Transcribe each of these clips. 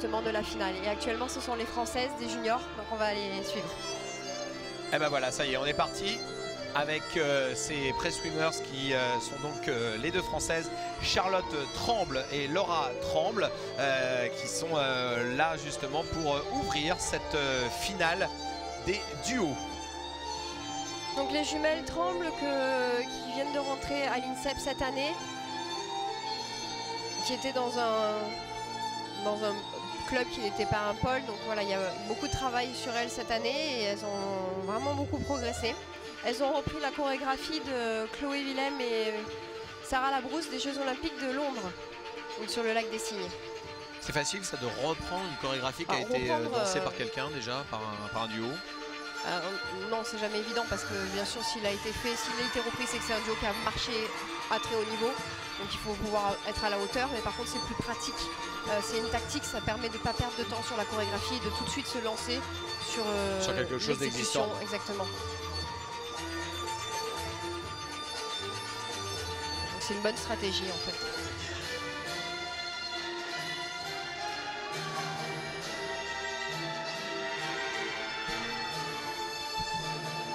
justement de la finale. Et actuellement ce sont les Françaises des juniors, donc on va les suivre. Et ben voilà, ça y est, on est parti avec ces pré-swimmers qui sont donc les deux Françaises, Charlotte Tremble et Laura Tremble, qui sont là justement pour ouvrir cette finale des duos. Donc les jumelles Tremble qui viennent de rentrer à l'INSEP cette année, qui étaient dans un club qui n'était pas un pôle. Donc voilà, il y a beaucoup de travail sur elles cette année et elles ont vraiment beaucoup progressé. Elles ont repris la chorégraphie de Chloé Willem et Sarah Labrousse des Jeux Olympiques de Londres, donc sur le lac des Cygnes. C'est facile ça de reprendre une chorégraphie qui a été dansée par quelqu'un déjà, par un duo? Non, c'est jamais évident parce que bien sûr s'il a été repris, c'est que c'est un duo qui a marché à très haut niveau. Donc il faut pouvoir être à la hauteur, mais par contre c'est plus pratique. C'est une tactique, ça permet de ne pas perdre de temps sur la chorégraphie et de tout de suite se lancer sur quelque chose d'existant. Exactement. C'est une bonne stratégie en fait.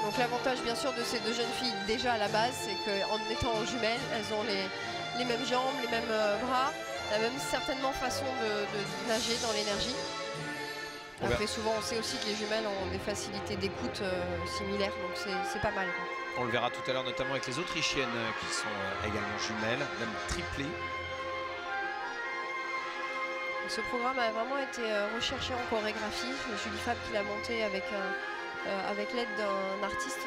Donc l'avantage bien sûr de ces deux jeunes filles déjà à la base, c'est qu'en étant jumelles, elles ont les mêmes jambes, les mêmes bras, la même certainement façon de nager dans l'énergie. Après souvent on sait aussi que les jumelles ont des facilités d'écoute similaires, donc c'est pas mal. On le verra tout à l'heure notamment avec les Autrichiennes qui sont également jumelles, même triplées. Ce programme a vraiment été recherché en chorégraphie. Julie Fab qui l'a monté avec l'aide d'un artiste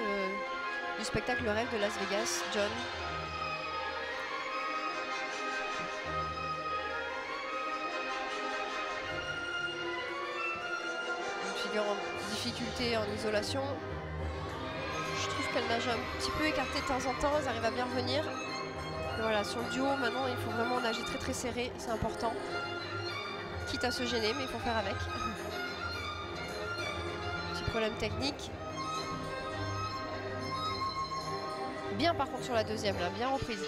du spectacle Le Rêve de Las Vegas, John. Une figure en difficulté en isolation. Je trouve qu'elle nage un petit peu écartée de temps en temps, elles arrivent à bien revenir. Et voilà, sur le duo maintenant il faut vraiment nager très très serré, c'est important. Quitte à se gêner, mais il faut faire avec. Petit problème technique. Bien par contre sur la deuxième, là, bien reprise.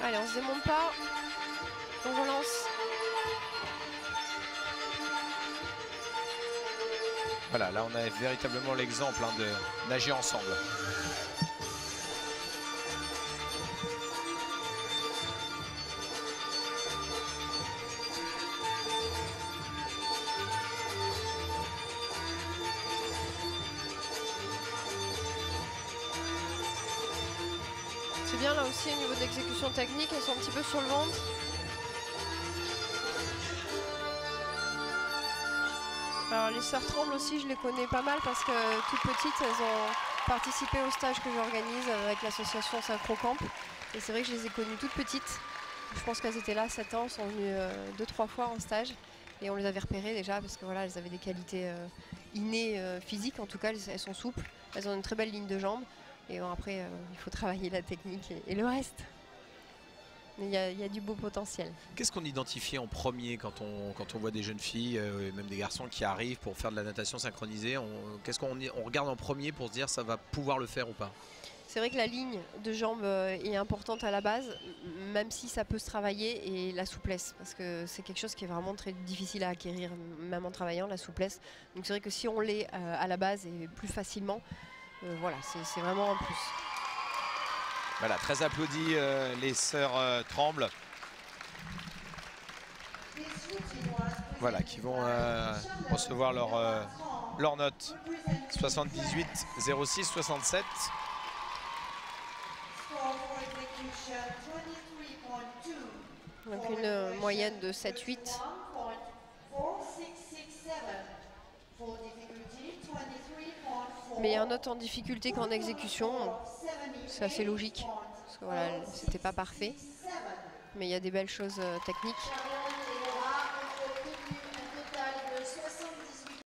Allez, on se démonte pas. On relance. Voilà, là on a véritablement l'exemple de nager ensemble. C'est bien là aussi au niveau de l'exécution technique, elles sont un petit peu sur le ventre. Alors les sœurs Tremble aussi, je les connais pas mal parce que toutes petites, elles ont participé au stage que j'organise avec l'association Synchro Camp. Et c'est vrai que je les ai connues toutes petites. Je pense qu'elles étaient là 7 ans, sont venues 2-3 fois en stage. Et on les avait repérées déjà parce que voilà, elles avaient des qualités innées physiques, en tout cas elles sont souples. Elles ont une très belle ligne de jambes. Et bon, après, il faut travailler la technique et le reste. Mais il y a du beau potentiel. Qu'est-ce qu'on identifie en premier quand on voit des jeunes filles, et même des garçons qui arrivent pour faire de la natation synchronisée? Qu'est-ce qu'on regarde en premier pour se dire ça va pouvoir le faire ou pas? C'est vrai que la ligne de jambes est importante à la base, même si ça peut se travailler, et la souplesse, parce que c'est quelque chose qui est vraiment très difficile à acquérir, même en travaillant, la souplesse. Donc c'est vrai que si on l'est à la base et plus facilement, voilà, c'est vraiment un plus. Voilà, très applaudi les sœurs Tremble. Voilà, qui vont recevoir leur note 78 06 67. Donc une moyenne de 7-8. Meilleure note en difficulté qu'en exécution, c'est assez logique, parce que voilà, c'était pas parfait, mais il y a des belles choses techniques.